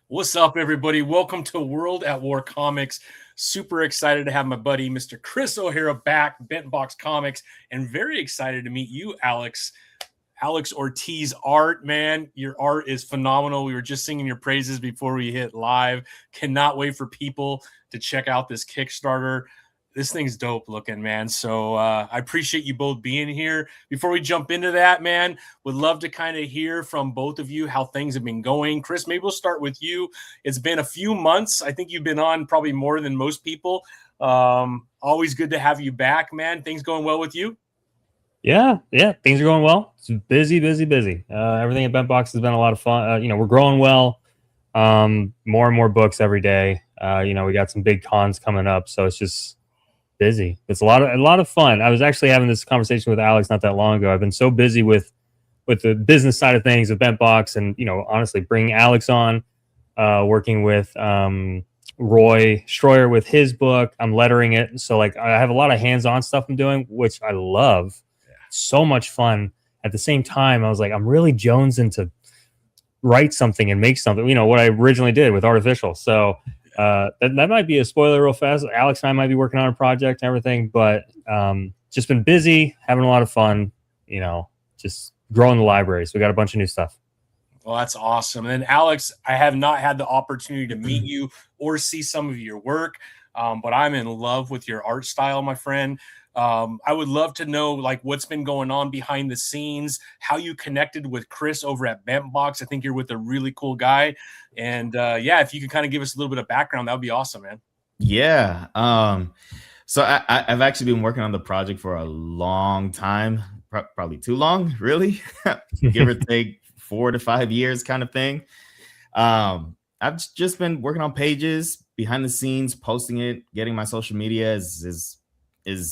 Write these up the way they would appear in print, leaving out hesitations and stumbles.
What's up, everybody? Welcome to World at War Comics. Super excited to have my buddy, Mr. Chris O'Hara, back, BentBox Comics, and very excited to meet you, Alex. Alex Ortiz art, man. Your art is phenomenal. We were just singing your praises before we hit live. Cannot wait for people to check out this Kickstarter. This thing's dope looking, man. So I appreciate you both being here. Before we jump into that, man, would love to kind of hear from both of you how things have been going. Chris, maybe we'll start with you. It's been a few months. I think you've been on probably more than most people. Always good to have you back, man. Things going well with you? Yeah, things are going well. It's busy. Everything at BentBox has been a lot of fun. We're growing well. More and more books every day. We got some big cons coming up, so it's just busy. It's a lot of fun. I was actually having this conversation with Alex not that long ago. I've been so busy with the business side of things of BentBox, and honestly, bringing Alex on, working with Roy Stroyer with his book. I'm lettering it, so I have a lot of hands-on stuff I'm doing, which I love. So much fun. At the same time, I was like, I'm really jonesing to write something and make something, what I originally did with Artificial. So that might be a spoiler real fast. Alex and I might be working on a project and everything, but just been busy, having a lot of fun, just growing the library. So we got a bunch of new stuff. Well, that's awesome. And then Alex, I have not had the opportunity to meet you or see some of your work, but I'm in love with your art style, my friend. I would love to know what's been going on behind the scenes, how you connected with Chris over at BentBox. I think you're with a really cool guy. And if you could kind of give us a little bit of background, that would be awesome, man. Yeah. So I've actually been working on the project for a long time, probably too long, really, give or take 4 to 5 years kind of thing. I've just been working on pages behind the scenes, posting it, getting my social media as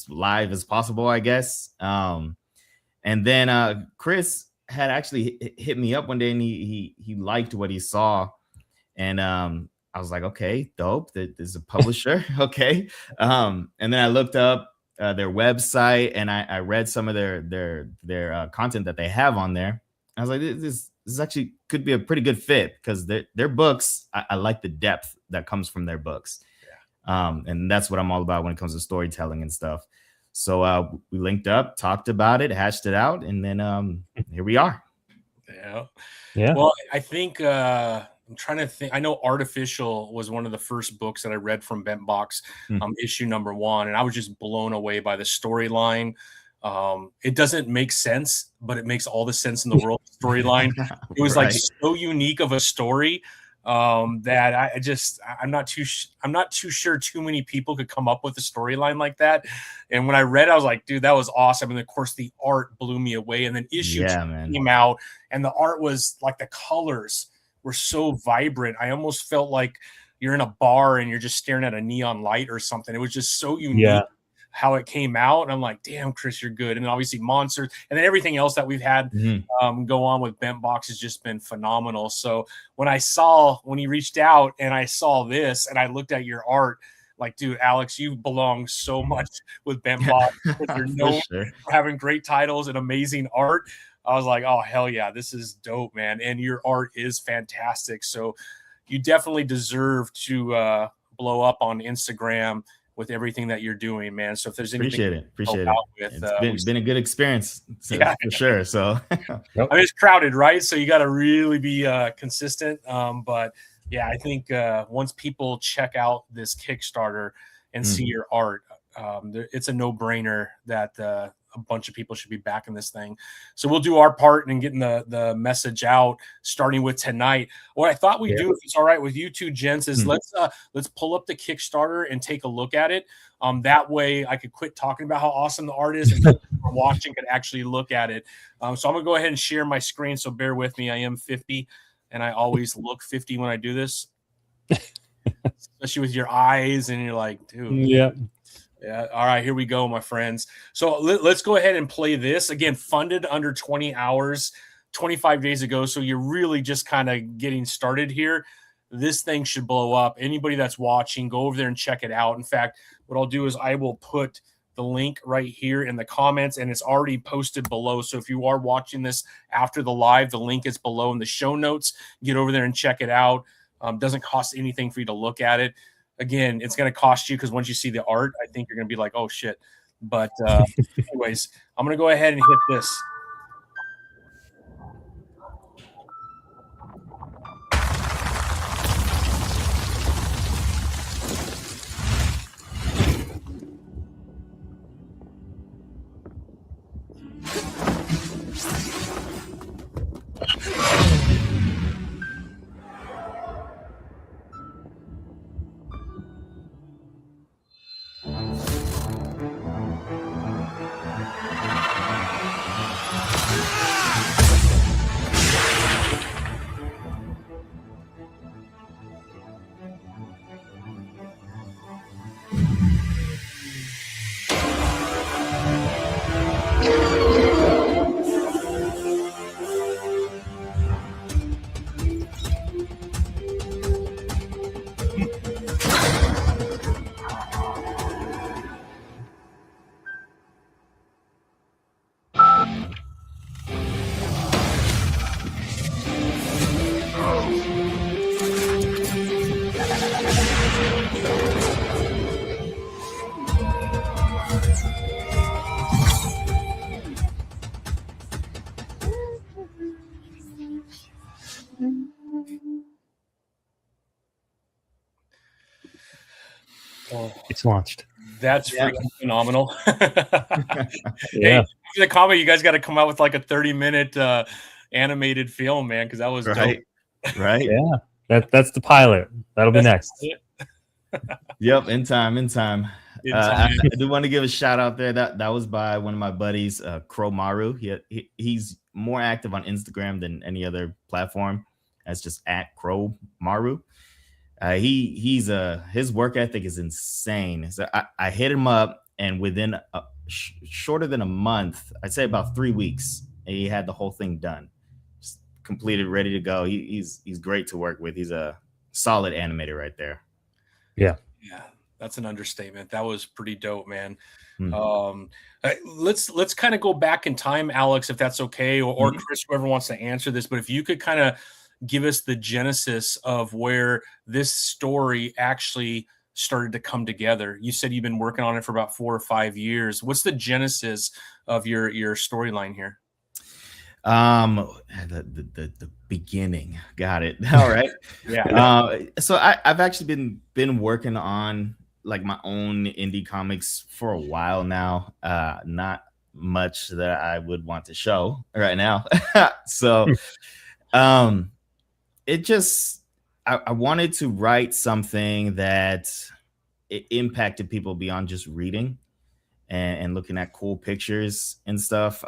live as possible, I guess. And then Chris had actually hit me up one day, and he liked what he saw, and I was like, okay, dope. There's a publisher, okay. And then I looked up their website, and I read some of their content that they have on there. I was like, this actually could be a pretty good fit, because their books, I like the depth that comes from their books. And that's what I'm all about when it comes to storytelling and stuff. So we linked up, talked about it, hashed it out, and then here we are. Yeah. Well, I think I'm trying to think. I know Artificial was one of the first books that I read from BentBox, issue number 1, and I was just blown away by the storyline. It doesn't make sense, but it makes all the sense in the world. Storyline. It was so unique of a story. That I'm not too sure too many people could come up with a storyline like that. And when I read it, I was like, dude, that was awesome. And of course the art blew me away. And then issue 2 came out, and the art was the colors were so vibrant. I almost felt like you're in a bar and you're just staring at a neon light or something. It was just so unique how it came out. And I'm like, damn, Chris, you're good. And then obviously Monsters, and then everything else that we've had go on with BentBox has just been phenomenal. So when he reached out and I saw this and I looked at your art, dude, Alex, you belong so much with BentBox. You're known for having great titles and amazing art. I was like, oh, hell yeah, this is dope, man. And your art is fantastic. So you definitely deserve to blow up on Instagram with everything that you're doing, man. So if there's anything appreciate it. It's been a good experience, for sure. So I mean, it's crowded, right? So you got to really be consistent. But yeah, I think once people check out this Kickstarter and see your art, it's a no-brainer that a bunch of people should be backing this thing. So we'll do our part in getting the message out, starting with tonight. What I thought we'd do, if it's all right with you two gents, is let's pull up the Kickstarter and take a look at it. That way I could quit talking about how awesome the art is, and people who are watching could actually look at it. So I'm gonna go ahead and share my screen. So bear with me. I am 50, and I always look 50 when I do this, especially with your eyes, and you're like, dude. Yeah. All right, here we go, my friends. So let's go ahead and play this. Again, funded under 20 hours, 25 days ago. So you're really just kind of getting started here. This thing should blow up. Anybody that's watching, go over there and check it out. In fact, what I'll do is I will put the link right here in the comments, and it's already posted below. So if you are watching this after the live, the link is below in the show notes. Get over there and check it out. Doesn't cost anything for you to look at it. Again, it's going to cost you because once you see the art, I think you're going to be like, oh shit. But anyways, I'm going to go ahead and hit this. It's launched. That's freaking phenomenal. Yeah. Hey, the comment, you guys got to come out with like a 30-minute animated film, man, because that was right. dope. Right. Yeah. That's the pilot. That'll be next. Yep. In time. I do want to give a shout out there. That was by one of my buddies, Crow Maru. He's more active on Instagram than any other platform. That's just at Crow Maru. His work ethic is insane. So I hit him up, and within shorter than a month, I'd say about 3 weeks, he had the whole thing done, just completed, ready to go. He's great to work with. He's a solid animator right there. Yeah, that's an understatement. That was pretty dope, man. Let's kind of go back in time, Alex, if that's okay, or Chris, whoever wants to answer this. But if you could kind of give us the genesis of where this story actually started to come together. You said you've been working on it for about 4 or 5 years. What's the genesis of your storyline here? The beginning. Got it. All right. Yeah. So I've actually been working on like my own indie comics for a while now. Not much that I would want to show right now. So it just, I wanted to write something that it impacted people beyond just reading and looking at cool pictures and stuff.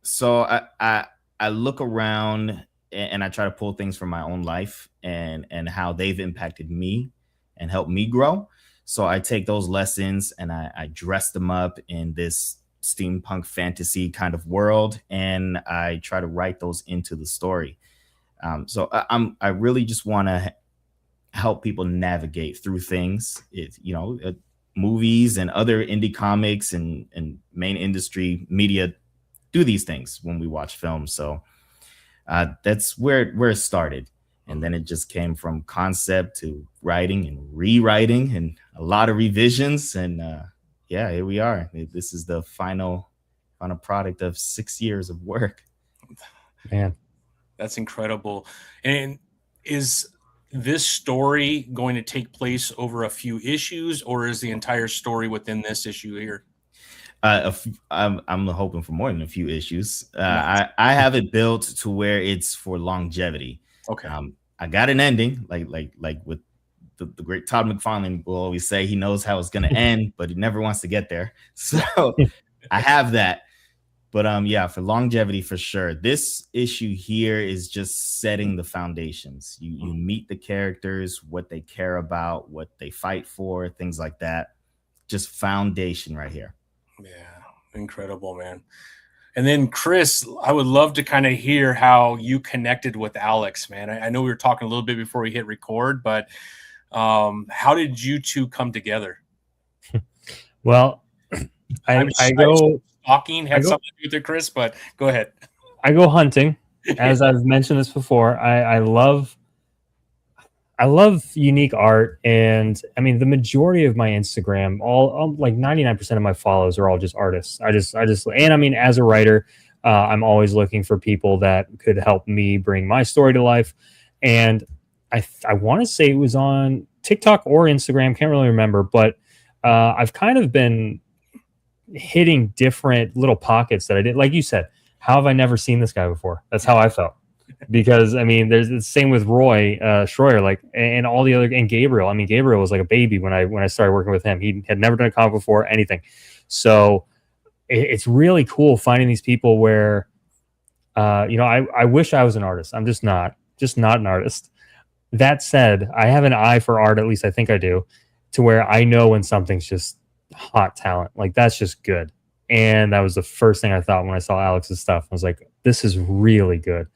So I look around and I try to pull things from my own life and how they've impacted me and helped me grow. So I take those lessons and I dress them up in this steampunk fantasy kind of world, and I try to write those into the story. So I really just want to help people navigate through things. Movies and other indie comics and main industry media do these things when we watch films. So that's where it started. And then it just came from concept to writing and rewriting and a lot of revisions. And here we are. This is the final product of 6 years of work. Man. That's incredible. And is this story going to take place over a few issues, or is the entire story within this issue here? I'm hoping for more than a few issues. I have it built to where it's for longevity. Okay. I got an ending, like with the great Todd McFarlane will always say, he knows how it's going to end, but he never wants to get there. So I have that. But for longevity, for sure. This issue here is just setting the foundations. You meet the characters, what they care about, what they fight for, things like that. Just foundation right here. Yeah, incredible, man. And then Chris, I would love to kind of hear how you connected with Alex, man. I know we were talking a little bit before we hit record, but how did you two come together? Well, I go stalking had something to do with it, Chris, but go ahead. I go hunting. As I've mentioned this before, I love I love unique art, and I mean the majority of my Instagram, all like 99% of my follows are all just artists. And I mean, as a writer, I'm always looking for people that could help me bring my story to life. And I want to say it was on TikTok or Instagram, can't really remember, but I've kind of been hitting different little pockets that I did. Like you said, how have I never seen this guy before? That's how I felt. Because I mean, there's the same with Roy Schroyer, like, and all the other, and Gabriel. I mean, Gabriel was like a baby when I started working with him. He had never done a comic before, anything. So it's really cool finding these people where, I wish I was an artist. I'm just not an artist. That said, I have an eye for art, at least I think I do, to where I know when something's just hot talent. Like, that's just good. And that was the first thing I thought when I saw Alex's stuff. I was like, this is really good.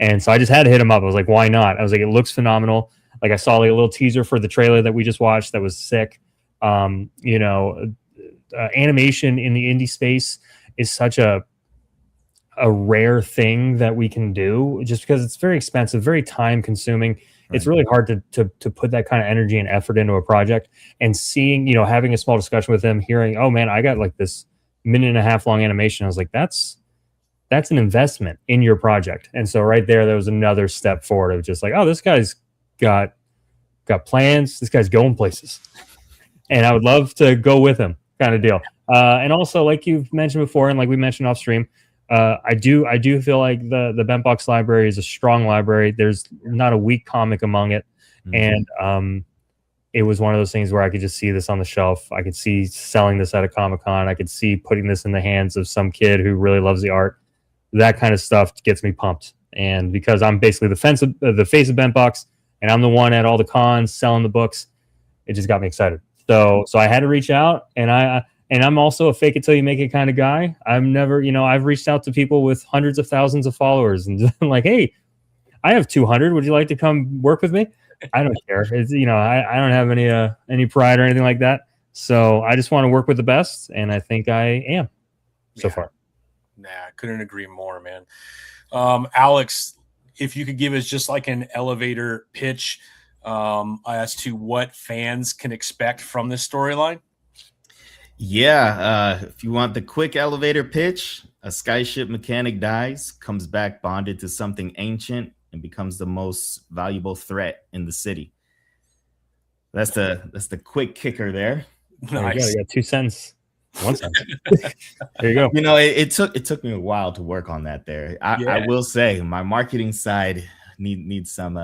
And so I just had to hit him up. I was like, why not? I was like, it looks phenomenal. Like, I saw like a little teaser for the trailer that we just watched that was sick. Animation in the indie space is such a rare thing that we can do, just because it's very expensive, very time consuming. Right. It's really hard to put that kind of energy and effort into a project. And seeing, having a small discussion with him, hearing, oh man, I got like this 1.5-minute long animation. I was like, that's an investment in your project. And so right there was another step forward of just like, oh, this guy's got plans. This guy's going places. And I would love to go with him, kind of deal. And also, like you've mentioned before, and like we mentioned off stream, I do feel like the BentBox library is a strong library. There's not a weak comic among it. Mm-hmm. And it was one of those things where I could just see this on the shelf. I could see selling this at a Comic-Con. I could see putting this in the hands of some kid who really loves the art. That kind of stuff gets me pumped. And because I'm basically the face of BentBox, and I'm the one at all the cons selling the books, it just got me excited. So I had to reach out, and I'm also a fake it till you make it kind of guy. I've reached out to people with hundreds of thousands of followers, and I'm like, hey, I have 200. Would you like to come work with me? I don't care. It's, I don't have any pride or anything like that. So I just want to work with the best, and I think I am so far. Nah, I couldn't agree more, man. Alex, if you could give us just like an elevator pitch as to what fans can expect from this storyline. Yeah, if you want the quick elevator pitch, a skyship mechanic dies, comes back bonded to something ancient, and becomes the most valuable threat in the city. That's the quick kicker there. Nice. You got 2 cents. 1 cent. There you go. It took me a while to work on that there. I will say my marketing side needs some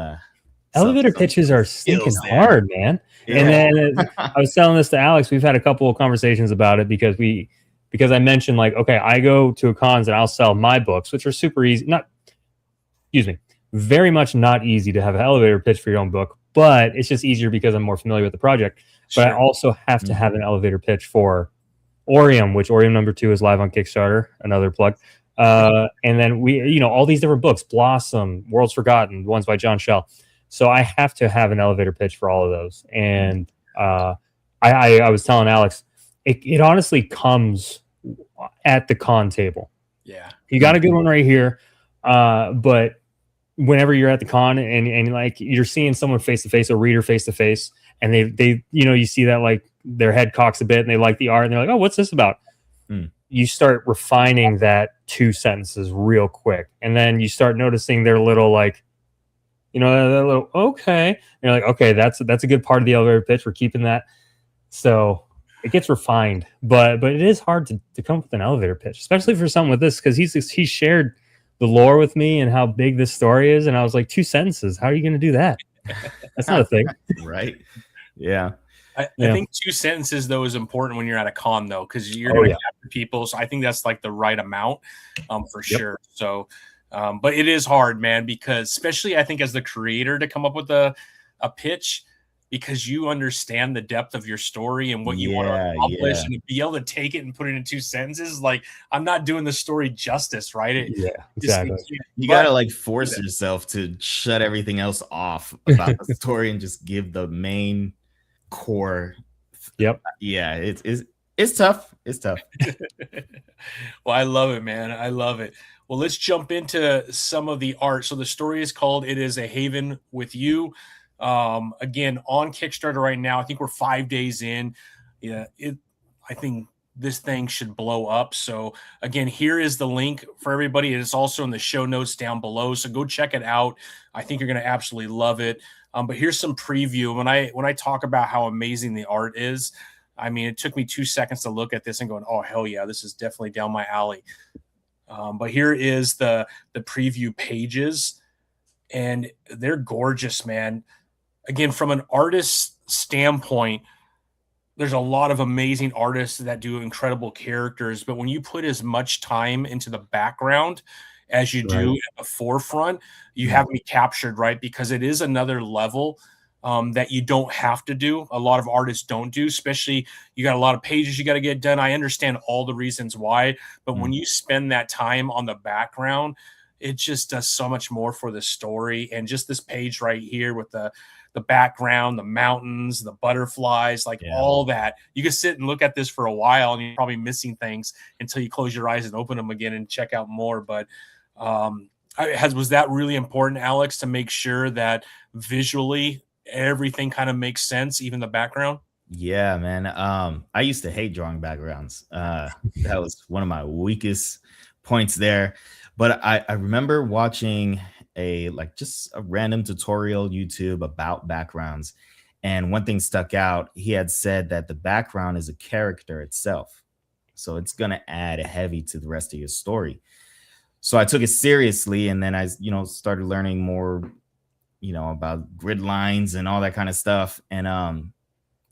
elevator pitches are stinking hard, man. Yeah. And then I was telling this to Alex. We've had a couple of conversations about it because I mentioned, like, okay, I go to cons and I'll sell my books, which are super easy. Very much not easy to have an elevator pitch for your own book, but it's just easier because I'm more familiar with the project. Sure. But I also have to have an elevator pitch for Orium, which Orium #2 is live on Kickstarter. Another plug. And then we, all these different books, Blossom, Worlds Forgotten, the ones by John Shell. So I have to have an elevator pitch for all of those. And I was telling Alex, it honestly comes at the con table. Yeah. You got a good one right here. But whenever you're at the con and like you're seeing someone face to face, a reader face to face, and they you see that like their head cocks a bit and they like the art and they're like, oh, what's this about? You start refining that 2 sentences real quick. And then you start noticing their little like, that little, okay. And you're like, okay, that's a good part of the elevator pitch. We're keeping that. So it gets refined, but it is hard to come up with an elevator pitch, especially for something with this, because he shared the lore with me and how big this story is. And I was like, 2 sentences. How are you going to do that? That's not a thing. Right. Yeah. I think 2 sentences, though, is important when you're at a con, though, because you're going to capture people. So I think that's like the right amount for sure. So, but it is hard, man, because especially I think as the creator to come up with a pitch, because you understand the depth of your story and what you want to accomplish, and to be able to take it and put it in 2 sentences, like I'm not doing the story justice, right? Exactly. You gotta like force yourself to shut everything else off about the story and just give the main core. Yep. Yeah, it's tough. It's tough. Well, I love it, man. I love it. Well, let's jump into some of the art. So the story is called "It Is a Haven with You." Again, on Kickstarter right now, I think we're 5 days in. Yeah, I think this thing should blow up. So again, here is the link for everybody. It is also in the show notes down below. So go check it out. I think you're going to absolutely love it. But here's some preview. When I talk about how amazing the art is, I mean, it took me 2 seconds to look at this and going, oh, hell yeah, this is definitely down my alley. But here is the preview pages, and they're gorgeous, man. Again, from an artist standpoint, there's a lot of amazing artists that do incredible characters, but when you put as much time into the background as you do at the forefront, you have me captured, right? Because it is another level that you don't have to do. A lot of artists don't do, especially you got a lot of pages you got to get done. I understand all the reasons why, but when you spend that time on the background, it just does so much more for the story. And just this page right here with the background, the mountains, the butterflies, like all that. You can sit and look at this for a while and you're probably missing things until you close your eyes and open them again and check out more. But was that really important, Alex, to make sure that visually everything kind of makes sense, even the background? Yeah, man. I used to hate drawing backgrounds. That was one of my weakest points there. But I remember watching just a random tutorial YouTube about backgrounds. And one thing stuck out. He had said that the background is a character itself. So it's going to add a heavy to the rest of your story. So I took it seriously. And then I, started learning more, about grid lines and all that kind of stuff. And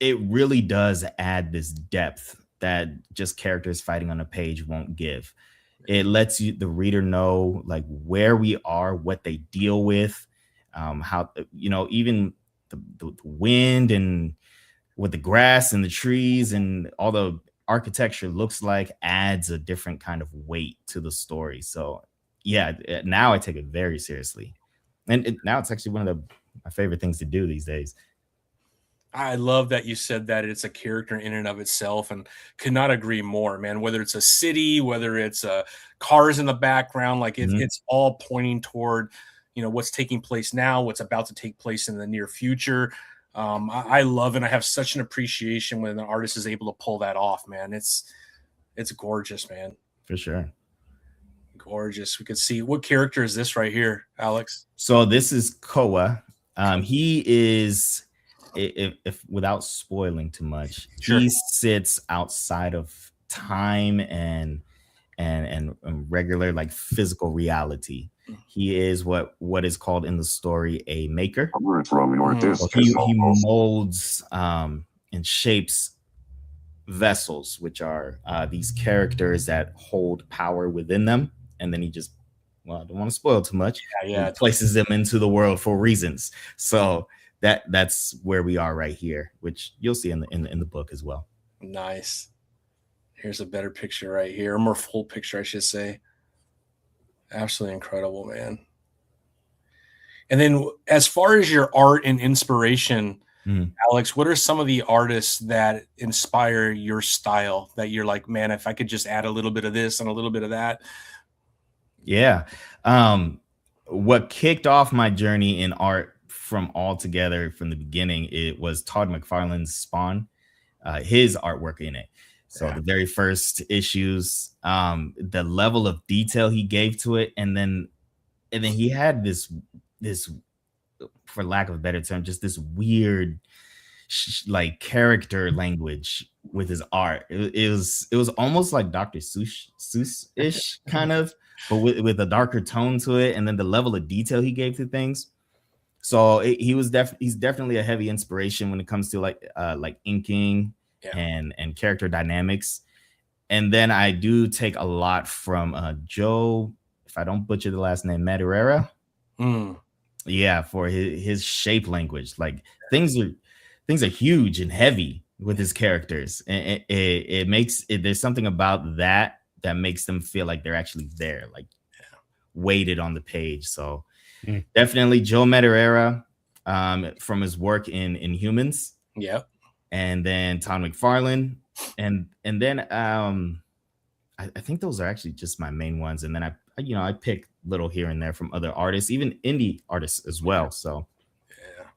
it really does add this depth that just characters fighting on a page won't give. It lets the reader know like where we are, what they deal with, how, even the wind and what the grass and the trees and all the architecture looks like adds a different kind of weight to the story. So yeah, now I take it very seriously. And now it's actually one of my favorite things to do these days. I love that you said that it's a character in and of itself, and could not agree more, man. Whether it's a city, whether it's cars in the background, like it's all pointing toward, what's taking place now, what's about to take place in the near future. I love it. I have such an appreciation when an artist is able to pull that off, man. It's gorgeous, man. For sure. Gorgeous. We could see, what character is this right here, Alex? So this is Koa. He is, if without spoiling too much, he sits outside of time and regular like physical reality. He is what is called in the story a maker. So he molds and shapes vessels, which are these characters that hold power within them, and then he just, I don't want to spoil too much. Yeah, places them into the world for reasons. So that's where we are right here, which you'll see in the book as well. Nice. Here's a better picture right here, a more full picture, I should say. Absolutely incredible, man. And then as far as your art and inspiration, Alex, what are some of the artists that inspire your style that you're like, man, if I could just add a little bit of this and a little bit of that? Yeah. What kicked off my journey in art from the beginning, it was Todd McFarlane's Spawn, his artwork in it. So the very first issues, the level of detail he gave to it, and then he had this, for lack of a better term, just this weird like character language with his art. It was almost like Dr. Seuss-ish kind of, but with a darker tone to it, and then the level of detail he gave to things. So he's definitely a heavy inspiration when it comes to like inking and character dynamics. And then I do take a lot from Joe, if I don't butcher the last name, Madureira. Yeah, for his shape language. Like things are huge and heavy with his characters, and it makes it, there's something about that makes them feel like they're actually there, like weighted on the page. So definitely Joe Madureira, from his work in Inhumans. Yep. And then Todd McFarlane, and then I think those are actually just my main ones. And then I pick little here and there from other artists, even indie artists as well. So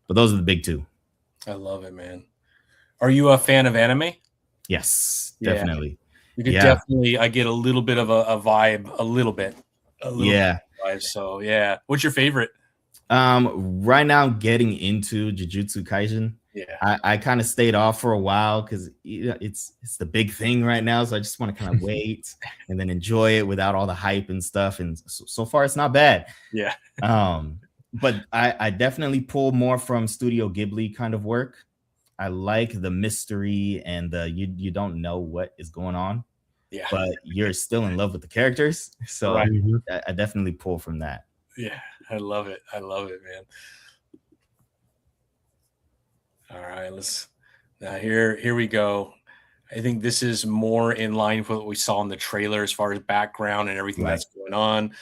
But those are the big two. I love it, man. Are you a fan of anime? Yes, definitely. You could definitely. I get a little bit of a vibe, a little bit vibe. So yeah, what's your favorite? Right now I'm getting into Jujutsu Kaisen. Yeah, I kind of stayed off for a while because it's the big thing right now, so I just want to kind of wait and then enjoy it without all the hype and stuff. And so far it's not bad. Yeah. But I definitely pull more from Studio Ghibli kind of work. I like the mystery and you don't know what is going on, but you're still in love with the characters. So I definitely pull from that. Yeah, I love it. I love it, man. All right, here we go. I think this is more in line with what we saw in the trailer as far as background and everything that's going on.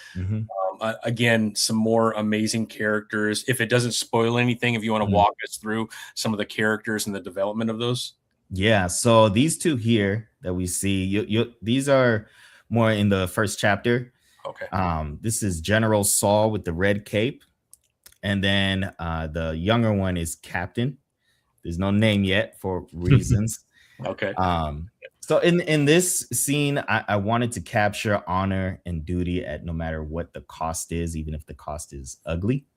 Again, some more amazing characters. If it doesn't spoil anything, if you want to walk us through some of the characters and the development of those. Yeah, so these two here that we see, these are more in the first chapter. Okay. This is General Saul with the red cape, and then the younger one is Captain. There's no name yet for reasons. Okay. So in this scene, I wanted to capture honor and duty at no matter what the cost is, even if the cost is ugly.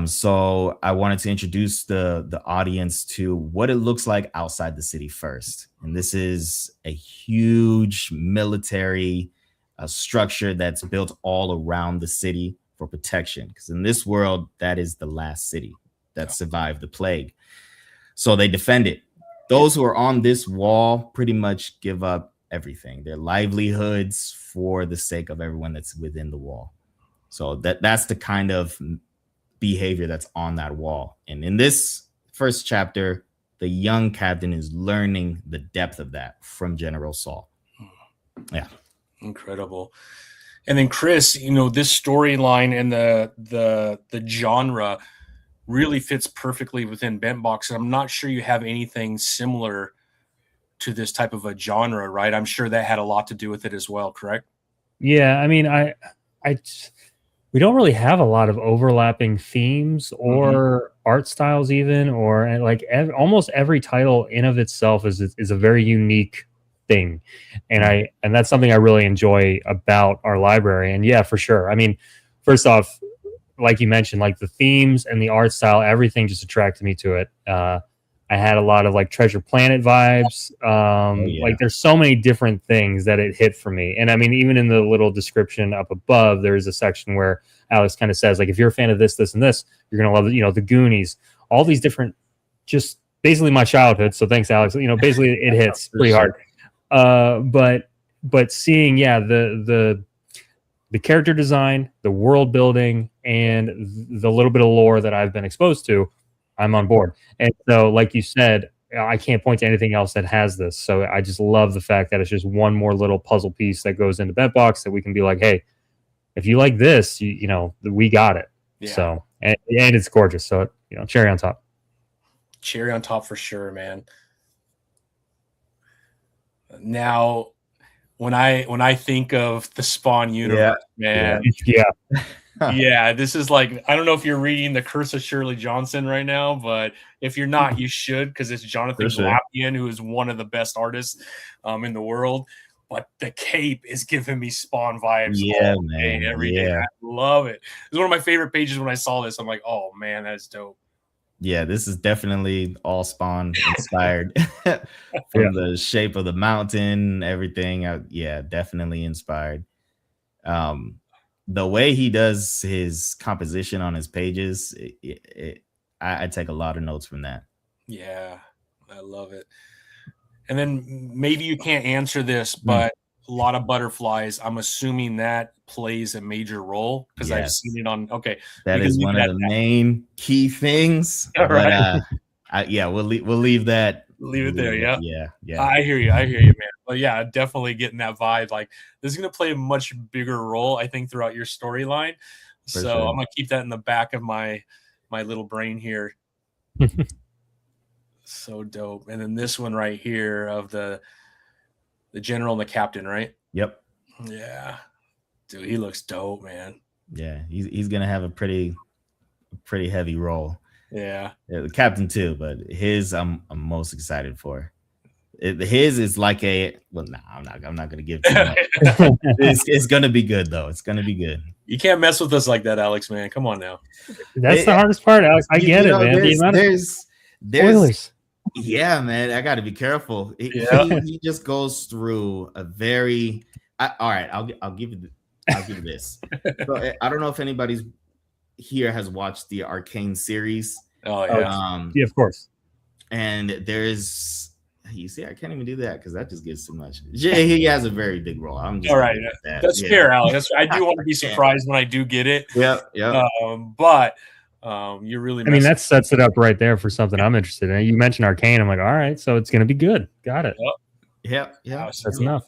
So I wanted to introduce the audience to what it looks like outside the city first. And this is a huge military structure that's built all around the city for protection. Because in this world, that is the last city that survived the plague. So they defend it. Those who are on this wall pretty much give up everything, their livelihoods for the sake of everyone that's within the wall. So that's the kind of behavior that's on that wall. And in this first chapter, the young captain is learning the depth of that from General Saul. Yeah. Incredible. And then Chris, this storyline and the genre really fits perfectly within BentBox. And I'm not sure you have anything similar to this type of a genre, right? I'm sure that had a lot to do with it as well, correct? Yeah, I mean, we don't really have a lot of overlapping themes or art styles even, or like almost every title in of itself is a very unique thing. And that's something I really enjoy about our library. And yeah, for sure. I mean, first off, like you mentioned, like the themes and the art style, everything just attracted me to it. I had a lot of like Treasure Planet vibes. Like there's so many different things that it hit for me. And I mean, even in the little description up above, there's a section where Alex kind of says, like, if you're a fan of this, this, and this, you're going to love, the Goonies, all these different, just basically my childhood. So thanks, Alex. Basically it hits pretty hard. But seeing, the character design, the world building, and the little bit of lore that I've been exposed to, I'm on board. And so, like you said, I can't point to anything else that has this. So I just love the fact that it's just one more little puzzle piece that goes into BentBox that we can be like, hey, if you like this, we got it. Yeah. So, and it's gorgeous. So, cherry on top. Cherry on top for sure, man. Now, when I think of the Spawn universe, man, this is like, I don't know if you're reading The Curse of Shirley Johnson right now, but if you're not, you should, because it's Jonathan Glapian, who is one of the best artists in the world. But the cape is giving me Spawn vibes all day, every day. I love it. It's one of my favorite pages when I saw this. I'm like, oh man, that's dope. Yeah, this is definitely all Spawn inspired from the shape of the mountain, everything. Definitely inspired. The way he does his composition on his pages, I take a lot of notes from that. Yeah, I love it. And then maybe you can't answer this, but a lot of butterflies. I'm assuming that plays a major role because I've seen it on. Okay, that is one of the main key things. All right. We'll leave that. Leave it there. Yeah. Yeah. I hear you, man. But yeah, definitely getting that vibe. Like this is gonna play a much bigger role, I think, throughout your storyline. So I'm gonna keep that in the back of my little brain here. So dope. And then this one right here of the general and the captain, right? Yep. Yeah. Dude, he looks dope, man. Yeah, he's gonna have a pretty heavy role. Yeah, the captain too, but his I'm most excited for. His is like a I'm not gonna give too much. It's gonna be good though. It's gonna be good. You can't mess with us like that, Alex, man. Come on now. That's the hardest part, Alex. I get it, man. There's spoilers. Yeah, man. I got to be careful. He just goes through a very. All right, I'll give you this. So, I don't know if anybody's here has watched the Arcane series. Oh yeah, yeah, of course. And there's. You see, I can't even do that because that just gets too much. He has a very big role. I'm just all right. That's fair, Alex. I do want to be surprised when I do get it. Yeah. But you really. I mean, that sets it up right there for something I'm interested in. You mentioned Arcane. I'm like, all right, so it's gonna be good. Got it. Yeah. That's enough.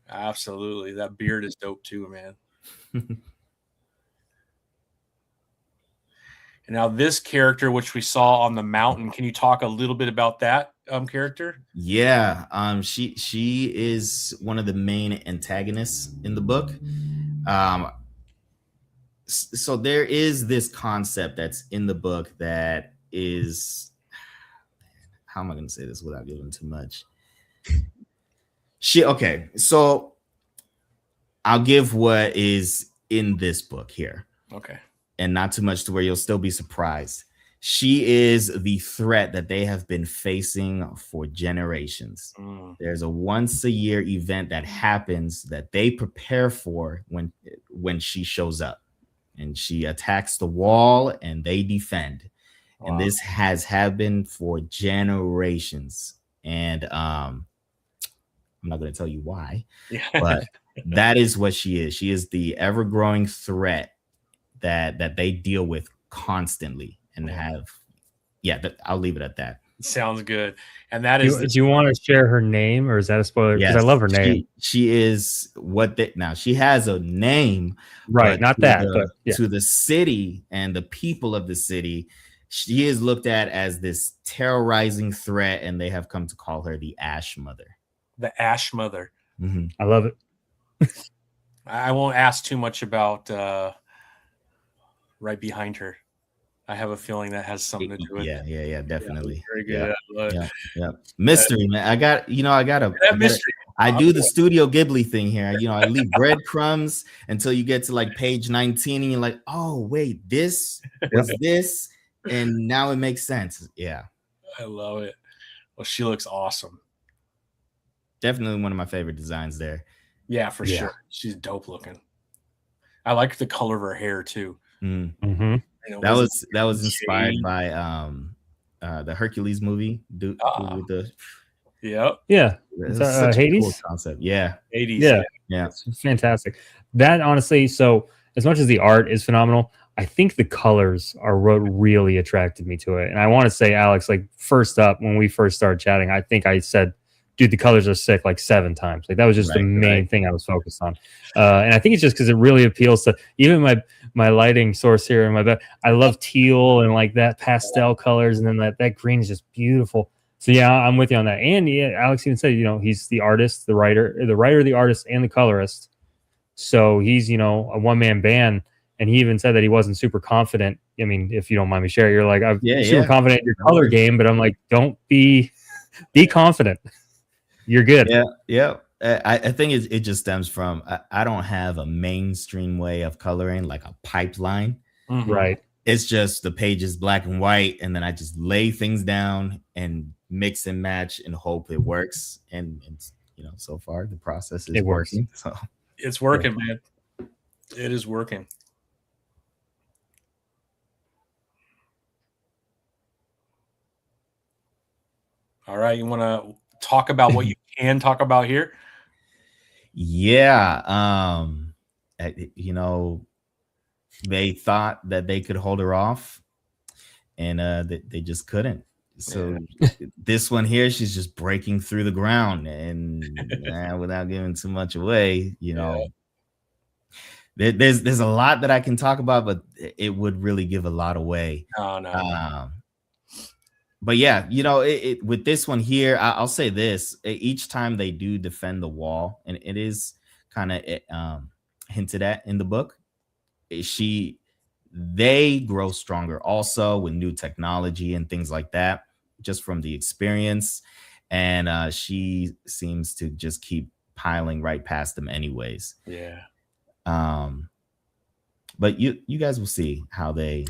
Absolutely, that beard is dope too, man. And now this character, which we saw on the mountain, can you talk a little bit about that character? Yeah, she is one of the main antagonists in the book. So there is this concept that's in the book that is, how am I going to say this without giving too much? So I'll give what is in this book here. Okay. And not too much to where you'll still be surprised. She is the threat that they have been facing for generations. There's a once a year event that happens that they prepare for when she shows up, and she attacks the wall and they defend. Wow. And this has happened for generations. And I'm not going to tell you why, but that is what she is. She is the ever-growing threat that they deal with constantly and have. I'll leave it at that. Sounds good. And that is. Do you want to share her name, or is that a spoiler? Because Yes, I love her name. She is now she has a name, right? Not that, but to the city and the people of the city, she is looked at as this terrorizing threat, and they have come to call her the Ash Mother. The Ash Mother. Mm-hmm. I love it. I won't ask too much about right behind her. I have a feeling that has something to do with it. Yeah, definitely. Very good. Yeah. Mystery, man. I got mystery. I do the Studio Ghibli thing here. I leave breadcrumbs until you get to like page 19 and you're like, oh, wait, this was this. And now it makes sense. Yeah. I love it. Well, she looks awesome. Definitely one of my favorite designs there. Yeah, for sure. She's dope looking. I like the color of her hair too. Mm-hmm. That was inspired by the Hercules movie. With the it's Hades cool concept. Yeah, Hades. Yeah, it's fantastic. That honestly, so as much as the art is phenomenal, I think the colors are what really attracted me to it. And I want to say, Alex, like first up when we first started chatting, I think I said, dude, the colors are sick like 7 times. Like that was just the main thing I was focused on. And I think it's just because it really appeals to even my lighting source here in my bed. I love teal and like that pastel colors. And then that green is just beautiful. So yeah, I'm with you on that. And Alex even said, he's the artist, the writer, the artist, and the colorist. So he's, a one-man band. And he even said that he wasn't super confident. I mean, if you don't mind me sharing, you're like, I'm super confident in your color game, but I'm like, don't be confident. You're good. Yeah. I think it just stems from I don't have a mainstream way of coloring like a pipeline. Mm-hmm. Right. It's just the page is black and white, and then I just lay things down and mix and match and hope it works. And so far the process is working. So it's working, man. It is working. All right, you want to talk about what you can talk about here? Yeah. They thought that they could hold her off, and they just couldn't. So this one here, she's just breaking through the ground, and without giving too much away, there's a lot that I can talk about, but it would really give a lot away. Oh, no. But yeah, with this one here, I'll say this: each time they do defend the wall, and it is kind of hinted at in the book, they grow stronger also with new technology and things like that, just from the experience. And she seems to just keep piling right past them anyways. Yeah. But you guys will see how they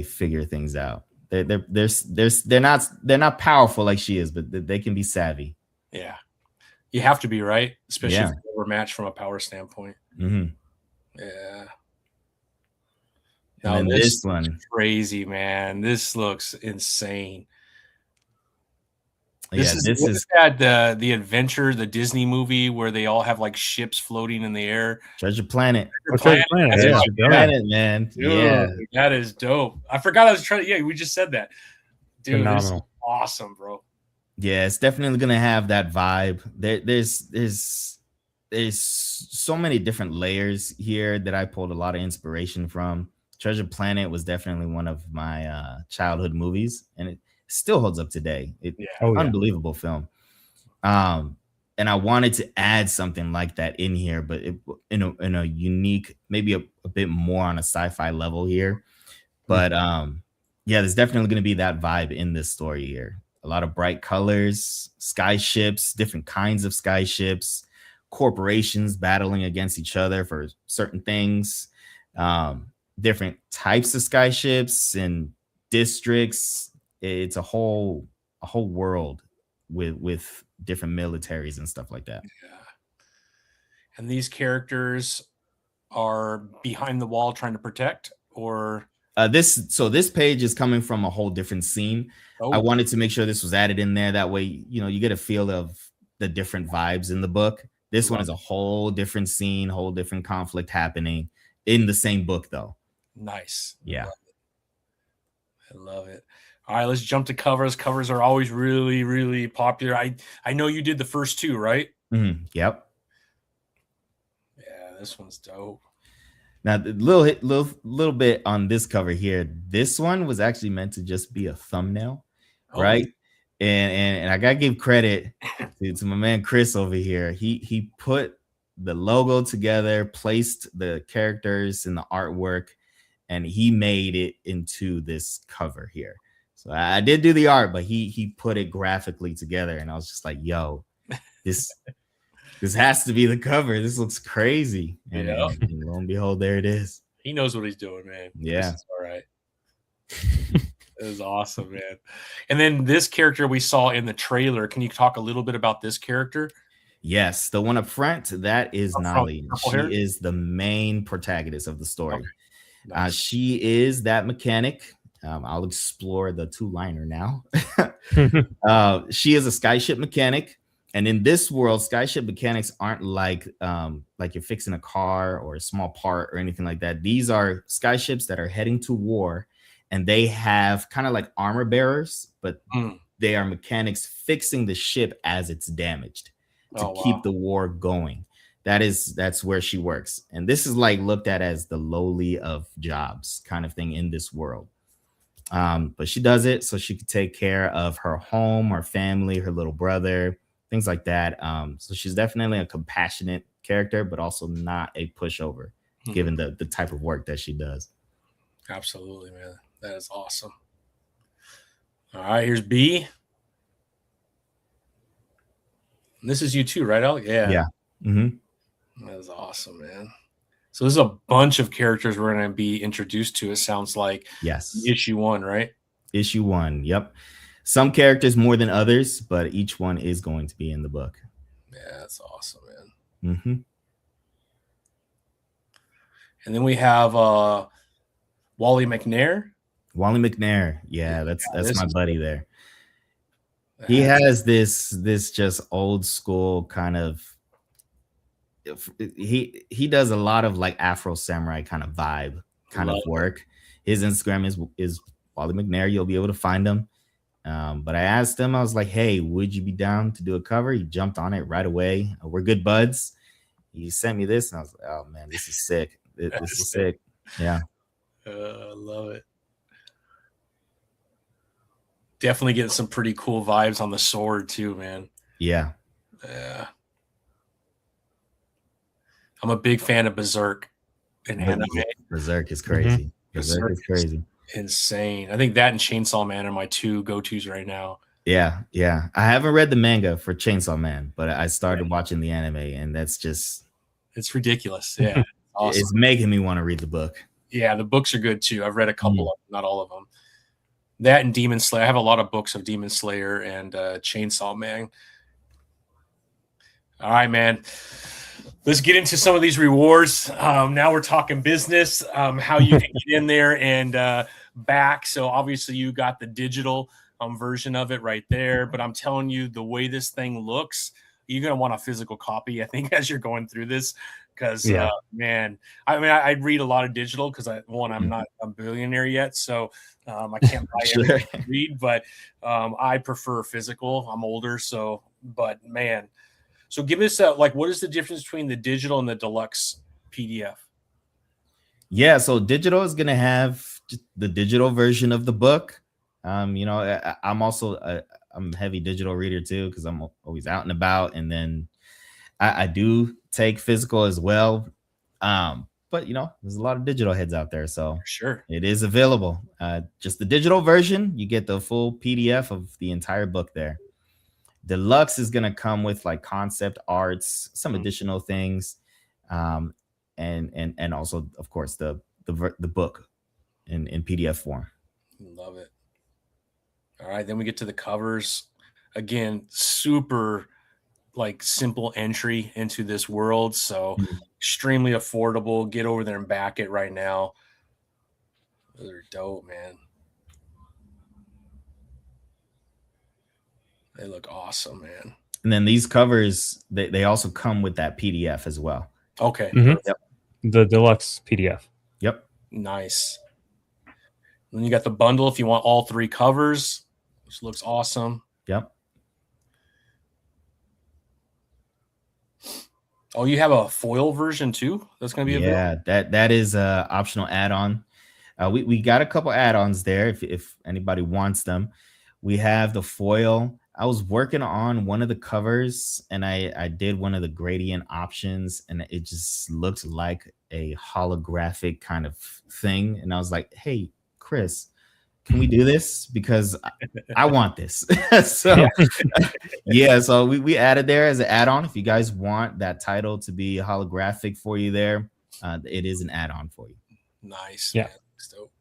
figure things out. They're not powerful like she is, but they can be savvy. Yeah, you have to be, right, especially if you're overmatched from a power standpoint. Mm-hmm. Yeah. And then this one, crazy, man. This looks insane. This is the adventure, the Disney movie where they all have like ships floating in the air. Treasure Planet. Treasure Planet, man. Dude, yeah, that is dope. I forgot I was trying to. Yeah, we just said that. Dude, this is awesome, bro. Yeah, it's definitely gonna have that vibe. There's so many different layers here that I pulled a lot of inspiration from. Treasure Planet was definitely one of my childhood movies, and it still holds up today. Unbelievable film. And I wanted to add something like that in here, but in a unique, maybe a bit more on a sci-fi level here. But yeah, there's definitely going to be that vibe in this story here. A lot of bright colors, sky ships, different kinds of sky ships, corporations battling against each other for certain things, different types of sky ships and districts. It's a whole world with different militaries and stuff like that. Yeah. And these characters are behind the wall trying to protect, or this page is coming from a whole different scene. I wanted to make sure this was added in there. That way, you get a feel of the different vibes in the book. This one is a whole different scene, whole different conflict happening in the same book, though. Nice. Yeah. I love it. All right, let's jump to covers. Covers are always really, really popular. I know you did the first two, right? Mm-hmm. Yep. Yeah, this one's dope. Now, the little bit on this cover here. This one was actually meant to just be a thumbnail, right? And I gotta give credit to my man Chris over here. He put the logo together, placed the characters in the artwork, and he made it into this cover here. So I did do the art, but he put it graphically together, and I was just like, "Yo, this has to be the cover. This looks crazy." And lo and behold, there it is. He knows what he's doing, man. Yeah, this is all right. It was awesome, man. And then this character we saw in the trailer. Can you talk a little bit about this character? Yes, the one up front, that is Nali. She is the main protagonist of the story. Okay. Nice. She is that mechanic. I'll explore the two-liner now. She is a skyship mechanic, and in this world, skyship mechanics aren't like you're fixing a car or a small part or anything like that. These are skyships that are heading to war, and they have kind of like armor bearers, but they are mechanics fixing the ship as it's damaged to keep the war going. That's where she works, and this is like looked at as the lowly of jobs kind of thing in this world. But she does it so she could take care of her home, her family, her little brother, things like that. So she's definitely a compassionate character, but also not a pushover, given the type of work that she does. Absolutely, man. That is awesome. All right, here's B. And this is you too, right, Alex? Yeah. Yeah. Mm-hmm. That is awesome, man. So there's a bunch of characters we're going to be introduced to, it sounds like. Yes. Issue 1, right? Issue 1, yep. Some characters more than others, but each one is going to be in the book. Yeah, that's awesome, man. Mm-hmm. And then we have Wally McNair. Wally McNair. Yeah, that's my buddy there. He has this just old school kind of, he does a lot of like Afro samurai kind of vibe kind of work. His Instagram is Wally McNair. You'll be able to find him. But I asked him, I was like, hey, would you be down to do a cover? He jumped on it right away. We're good buds. He sent me this and I was like, oh man, this is sick. This is sick. Yeah. I love it. Definitely getting some pretty cool vibes on the sword too, man. Yeah. Yeah. I'm a big fan of Berserk and anime. Berserk is crazy. Berserk is crazy. Insane. I think that and Chainsaw Man are my two go-tos right now. Yeah. I haven't read the manga for Chainsaw Man, but I started watching the anime, and that's just... It's ridiculous. Yeah. Awesome. It's making me want to read the book. Yeah, the books are good too. I've read a couple of them, not all of them. That and Demon Slayer. I have a lot of books of Demon Slayer and Chainsaw Man. All right, man. Let's get into some of these rewards. Now we're talking business, how you can get in there and back. So obviously you got the digital version of it right there. But I'm telling you, the way this thing looks, you're going to want a physical copy, I think, as you're going through this. Because, man, I read a lot of digital because, I'm not a billionaire yet. So I can't buy everything I read. But I prefer physical. I'm older. So, but, man. So give us what is the difference between the digital and the deluxe PDF? Yeah, so digital is going to have the digital version of the book. I'm also I'm a heavy digital reader too, because I'm always out and about. And then I do take physical as well. But there's a lot of digital heads out there. So sure, it is available. Just the digital version, you get the full PDF of the entire book there. Deluxe is going to come with like concept arts, some additional things, and also, of course, the book in PDF form. Love it. All right, then we get to the covers. Again, super simple entry into this world, so extremely affordable. Get over there and back it right now. Those are dope, man. They look awesome, man. And then these covers, they also come with that PDF as well. Okay. Yep. The deluxe PDF. Yep. Nice. Then you got the bundle if you want all three covers, which looks awesome. Yep. Oh, you have a foil version too? That's going to be available? Yeah, that is a optional add-on. We got a couple add-ons there if anybody wants them. We have the foil. I was working on one of the covers and I did one of the gradient options, and it just looked like a holographic kind of thing. And I was like, hey, Chris, can we do this? Because I want this. So so we added there as an add-on. If you guys want that title to be holographic for you there, it is an add-on for you. Nice. Yeah. Man. Dope.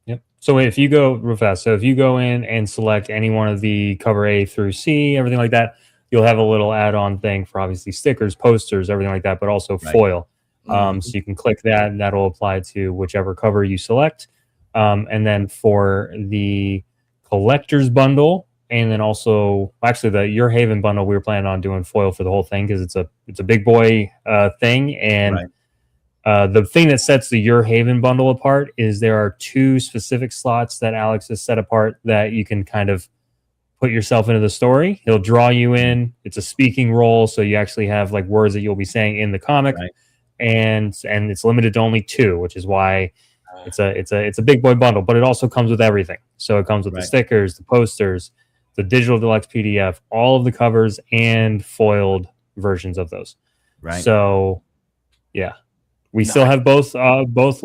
Yep. So if you go real fast, so if you go in and select any one of the cover A through C, everything like that, you'll have a little add-on thing for obviously stickers, posters, everything like that, but also foil. So you can click that, and that'll apply to whichever cover you select. And then for the collector's bundle, and then also actually the Your Haven bundle, we were planning on doing foil for the whole thing because it's a big boy thing. And the thing that sets the Your Haven bundle apart is there are two specific slots that Alex has set apart that you can kind of put yourself into the story. He'll draw you in. It's a speaking role, so you actually have like words that you'll be saying in the comic, and it's limited to only 2, which is why it's a big boy bundle. But it also comes with everything. So it comes with the stickers, the posters, the digital deluxe PDF, all of the covers, and foiled versions of those. So yeah. We still have both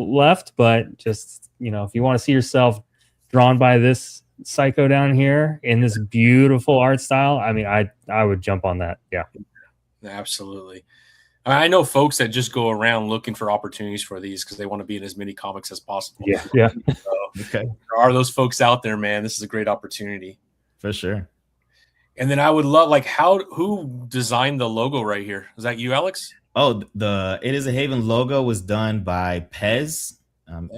left, but just, if you want to see yourself drawn by this psycho down here in this beautiful art style, I mean, I would jump on that. Yeah. Absolutely. I know folks that just go around looking for opportunities for these because they want to be in as many comics as possible. Yeah. So there are those folks out there, man. This is a great opportunity. For sure. And then I would love, who designed the logo right here? Is that you, Alex? Oh, the It Is a Haven logo was done by Pez. On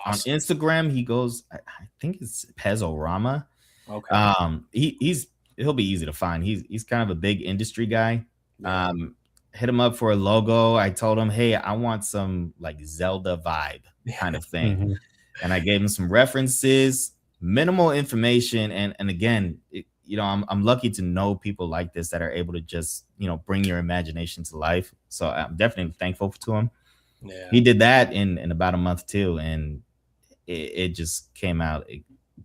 Instagram, he goes, I think it's Pezorama. Okay. He'll be easy to find. He's kind of a big industry guy. Hit him up for a logo. I told him, hey, I want some like Zelda vibe kind of thing. And I gave him some references, minimal information, and again, I'm lucky to know people like this that are able to just, bring your imagination to life. So I'm definitely thankful to him. Yeah. He did that in about a month too. And it just came out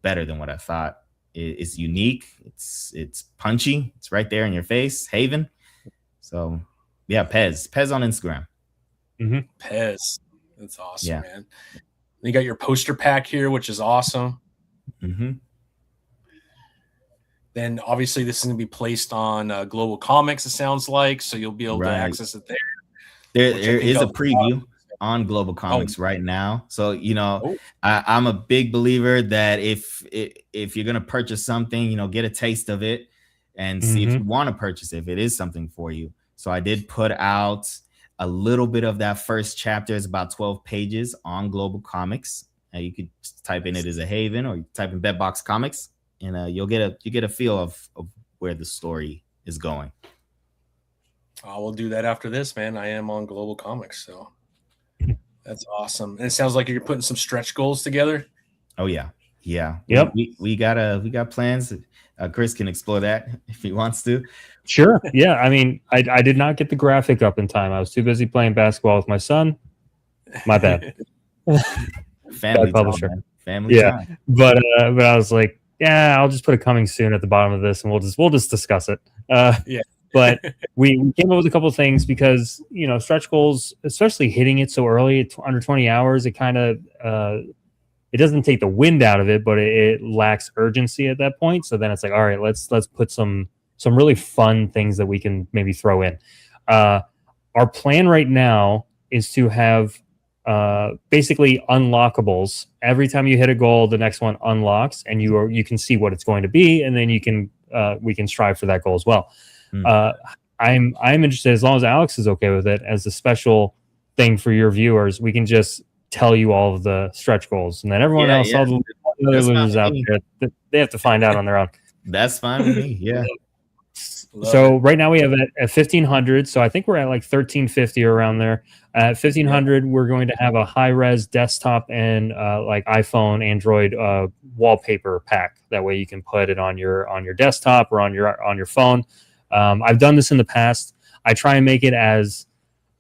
better than what I thought. It's unique. It's punchy. It's right there in your face. Haven. So yeah, Pez on Instagram. Pez. That's awesome, man. You got your poster pack here, which is awesome. Mm-hmm. Then obviously this is going to be placed on Global Comics, it sounds like, so you'll be able to access it there. There is a preview on Global Comics right now. So, you know, I'm a big believer that if you're going to purchase something, you know, get a taste of it and see if you want to purchase it, if it is something for you. So I did put out a little bit of that first chapter. It's about 12 pages on Global Comics. You could type in it as a Haven, or you type in BentBox Comics, and you get a feel of where the story is going. I will do that after this, man. I am on Global Comics, so that's awesome. And it sounds like you're putting some stretch goals together. Oh yeah. Yep. We got plans. Chris can explore that if he wants to. Sure. Yeah. I mean, I did not get the graphic up in time. I was too busy playing basketball with my son. My bad. Family publisher. Time, family time. But I was like, yeah, I'll just put a coming soon at the bottom of this, and we'll just discuss it. But we came up with a couple of things because, you know, stretch goals, especially hitting it so early, under 20 hours, it kind of it doesn't take the wind out of it, but it lacks urgency at that point. So then it's like, all right, let's put some really fun things that we can maybe throw in. Our plan right now is to have basically unlockables. Every time you hit a goal, the next one unlocks, and you can see what it's going to be, and then we can strive for that goal as well. I'm interested, as long as Alex is okay with it, as a special thing for your viewers, we can just tell you all of the stretch goals, and then everyone else, all the other losers out there, they have to find out on their own. That's fine with me. Yeah. So right now we have at 1500. So I think we're at like 1350 around there. At 1500, we're going to have a high res desktop and like iPhone, Android wallpaper pack. That way you can put it on your desktop or on your phone. I've done this in the past. I try and make it as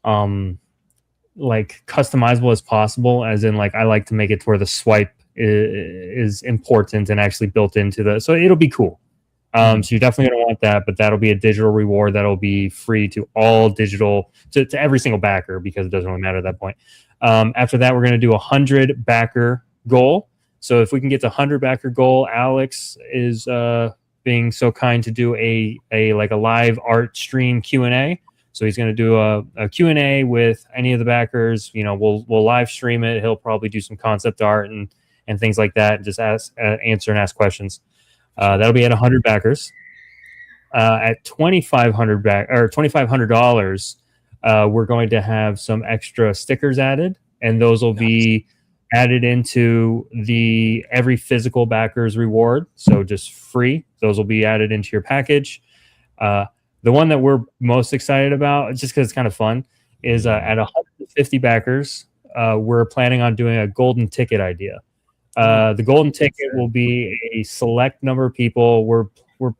like customizable as possible, as in like I like to make it to where the swipe is important and actually built into so it'll be cool. So you're definitely going to want that, but that'll be a digital reward that'll be free to all digital, to every single backer, because it doesn't really matter at that point. After that, we're going to do 100 backer goal. So if we can get to 100 backer goal, Alex is being so kind to do a live art stream Q&A. So he's going to do a Q&A with any of the backers. You know, we'll live stream it. He'll probably do some concept art and things like that, and just answer and ask questions. That'll be at 100 backers. At $2,500, we're going to have some extra stickers added, and those will be added into the every physical backers reward. So just free. Those will be added into your package. The one that we're most excited about, just because it's kind of fun, is at 150 backers, we're planning on doing a golden ticket idea. The golden ticket will be a select number of people. We're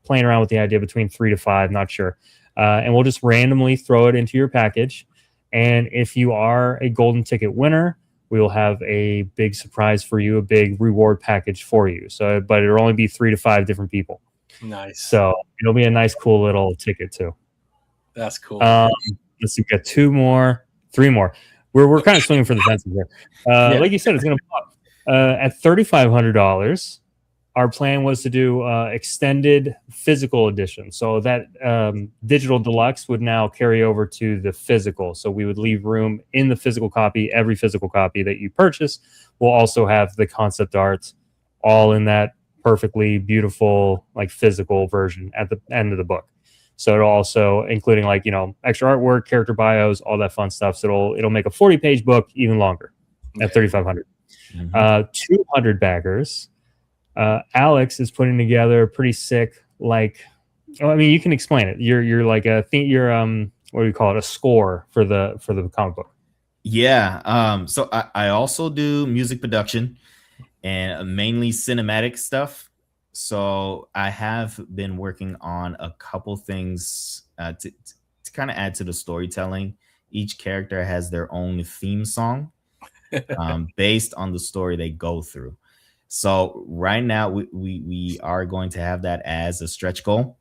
playing around with the idea between 3 to 5, not sure. And we'll just randomly throw it into your package. And if you are a golden ticket winner, we will have a big surprise for you, a big reward package for you. So, but it'll only be 3 to 5 different people. Nice. So it'll be a nice, cool little ticket too. That's cool. Let's see, we got 3 more. We're kind of swinging for the fences here. Like you said, it's going to pop. At $3,500, our plan was to do extended physical edition. So that digital deluxe would now carry over to the physical. So we would leave room in the physical copy. Every physical copy that you purchase will also have the concept art all in that perfectly beautiful, like, physical version at the end of the book. So it'll also, including, like, you know, extra artwork, character bios, all that fun stuff. So it'll make a 40-page book even longer at $3,500. 200 backers. Alex is putting together a pretty sick, like, I mean, you can explain it. You're like what do you call it? A score for the comic book. Yeah. So I also do music production and mainly cinematic stuff. So I have been working on a couple things to kind of add to the storytelling. Each character has their own theme song. Based on the story they go through. So right now we are going to have that as a stretch goal.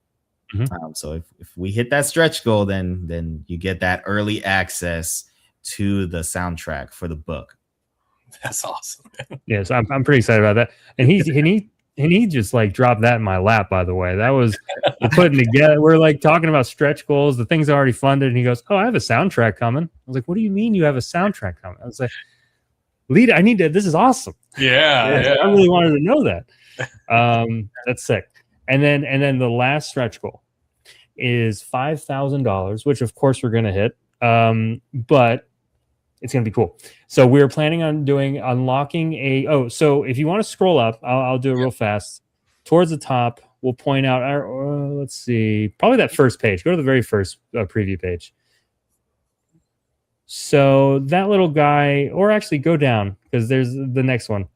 So if we hit that stretch goal, then you get that early access to the soundtrack for the book. That's awesome. Yes, I'm pretty excited about that. And he just like dropped that in my lap, by the way. That was putting together. We're like talking about stretch goals, the things already funded, and he goes, "Oh, I have a soundtrack coming." I was like, "What do you mean you have a soundtrack coming?" I was like, "Lead, I need to. This is awesome." Yeah. I really wanted to know that. That's sick. And then the last stretch goal is $5,000, which of course we're gonna hit. But it's going to be cool. So we're planning on unlocking so if you want to scroll up, I'll do it real fast. Towards the top, we'll point out let's see, probably that first page. Go to the very first preview page. So that little guy, or actually go down, because there's the next one.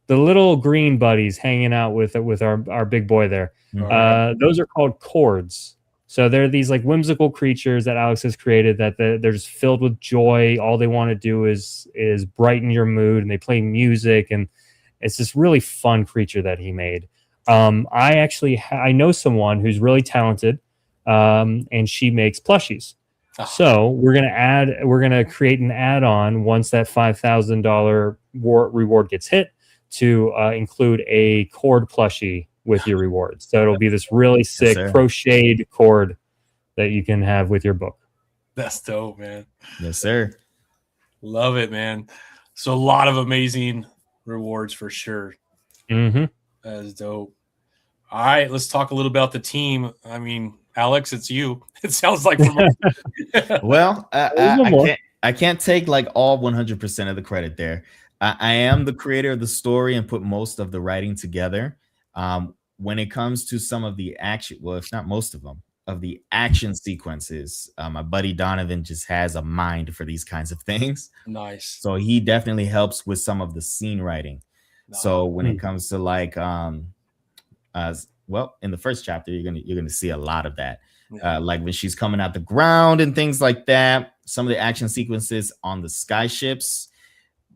The little green buddies hanging out with our big boy there. Those are called chords. So they're these like whimsical creatures that Alex has created that they're just filled with joy. All they want to do is brighten your mood, and they play music, and it's this really fun creature that he made. I know someone who's really talented, and she makes plushies. So we're gonna create an add-on once that $5,000 reward gets hit to include a cord plushie with your rewards. So it'll be this really sick crocheted cord that you can have with your book. That's dope, man. Yes, sir. Love it, man. So a lot of amazing rewards for sure. Mm-hmm. That is dope. All right, let's talk a little about the team. I mean, Alex, it's you. It sounds like from well, I can't take like all 100% of the credit there. I am the creator of the story and put most of the writing together. When it comes to some of the action, well, if not most of them, of the action sequences, my buddy Donovan just has a mind for these kinds of things. Nice. So he definitely helps with some of the scene writing. So when it comes to like, in the first chapter, you're gonna see a lot of that. Like when she's coming out the ground and things like that. Some of the action sequences on the skyships.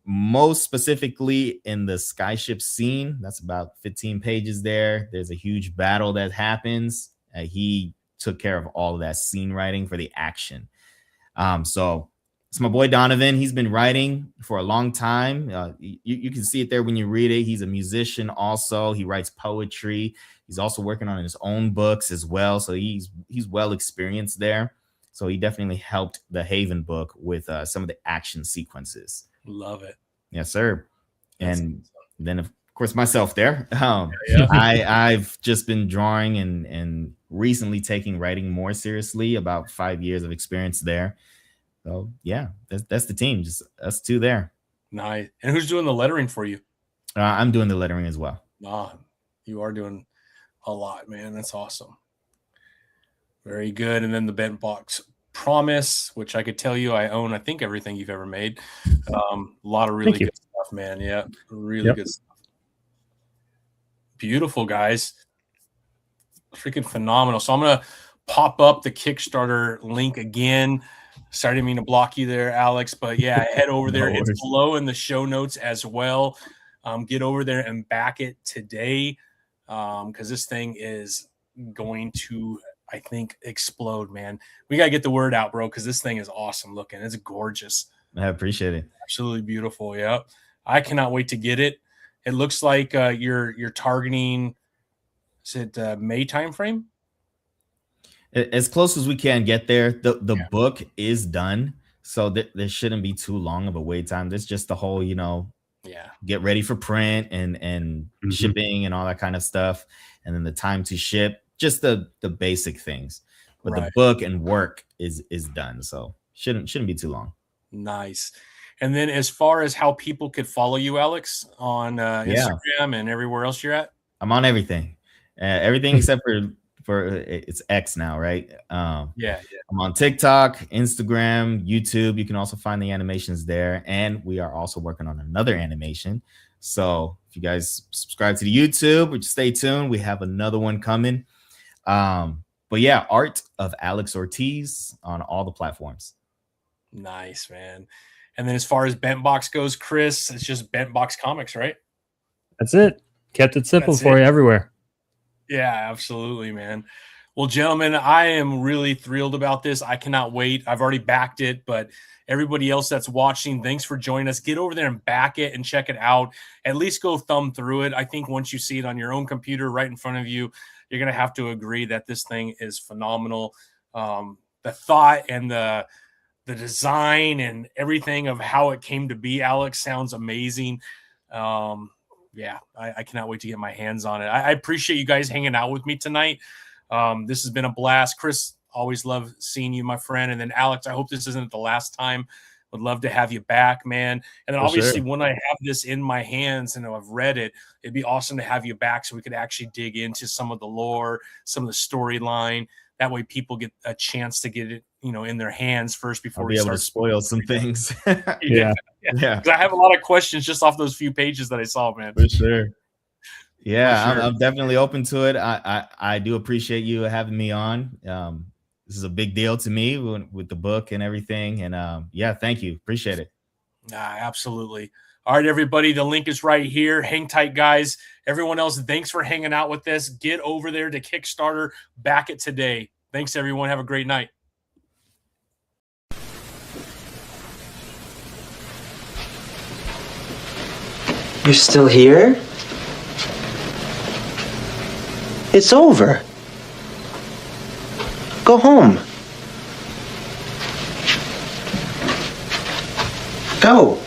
Most specifically in the skyship scene, that's about 15 pages there. There's a huge battle that happens. He took care of all of that scene writing for the action. So it's my boy Donovan. He's been writing for a long time. You can see it there when you read it. He's a musician also. He writes poetry. He's also working on his own books as well. So he's well experienced there. So he definitely helped the Haven book with some of the action sequences. Love it. Yes, sir. And then, of course, myself there. I've just been drawing and recently taking writing more seriously, about 5 years of experience there. So, yeah, that's the team. Just us two there. Nice. And who's doing the lettering for you? I'm doing the lettering as well. You are doing a lot, man. That's awesome. Very good. And then the BentBox Promise, which I could tell you I own, I think, everything you've ever made. A lot of really good stuff, man. Yeah, really good stuff. Beautiful, guys. Freaking phenomenal. So I'm going to pop up the Kickstarter link again. Sorry, I didn't mean to block you there, Alex. But yeah, head over there. It's below in the show notes as well. Get over there and back it today, because this thing is going to, I think, explode, man. We got to get the word out, bro, because this thing is awesome looking. It's gorgeous. I appreciate it. Absolutely beautiful. Yeah. I cannot wait to get it. It looks like you're targeting, is it May timeframe? As close as we can get there. The book is done, so there shouldn't be too long of a wait time. There's just the whole, get ready for print and shipping and all that kind of stuff, and then the time to ship. Just the basic things, but the book and work is done, so shouldn't be too long. Nice. And then as far as how people could follow you, Alex, on Instagram and everywhere else you're at, I'm on everything except for it's X now, right? I'm on TikTok, Instagram, YouTube. You can also find the animations there, and we are also working on another animation. So if you guys subscribe to the YouTube, or just stay tuned, we have another one coming. But yeah, art of Alex Ortiz on all the platforms. Nice, man. And then as far as BentBox goes, Chris, it's just BentBox Comics, right? That's it. Kept it simple for you everywhere. Yeah, absolutely, man. Well, gentlemen, I am really thrilled about this. I cannot wait. I've already backed it, but everybody else that's watching, thanks for joining us. Get over there and back it and check it out. At least go thumb through it. I think once you see it on your own computer right in front of you, you're going to have to agree that this thing is phenomenal. The thought and the design and everything of how it came to be, Alex, sounds amazing. Yeah, I cannot wait to get my hands on it. I appreciate you guys hanging out with me tonight. This has been a blast. Chris, always love seeing you, my friend. And then Alex, I hope this isn't the last time. Would love to have you back, man. And then obviously when I have this in my hands and I've read it, it'd be awesome to have you back so we could actually dig into some of the lore, some of the storyline. That way people get a chance to get it, in their hands first before we start to spoil some things. Yeah. Because I have a lot of questions just off those few pages that I saw, man. For sure. Yeah, sure. I'm definitely open to it. I do appreciate you having me on. This is a big deal to me with the book and everything. And yeah, thank you. Appreciate it. Absolutely. All right, everybody. The link is right here. Hang tight, guys. Everyone else, thanks for hanging out with us. Get over there to Kickstarter. Back it today. Thanks, everyone. Have a great night. You're still here? It's over. Go home. Go.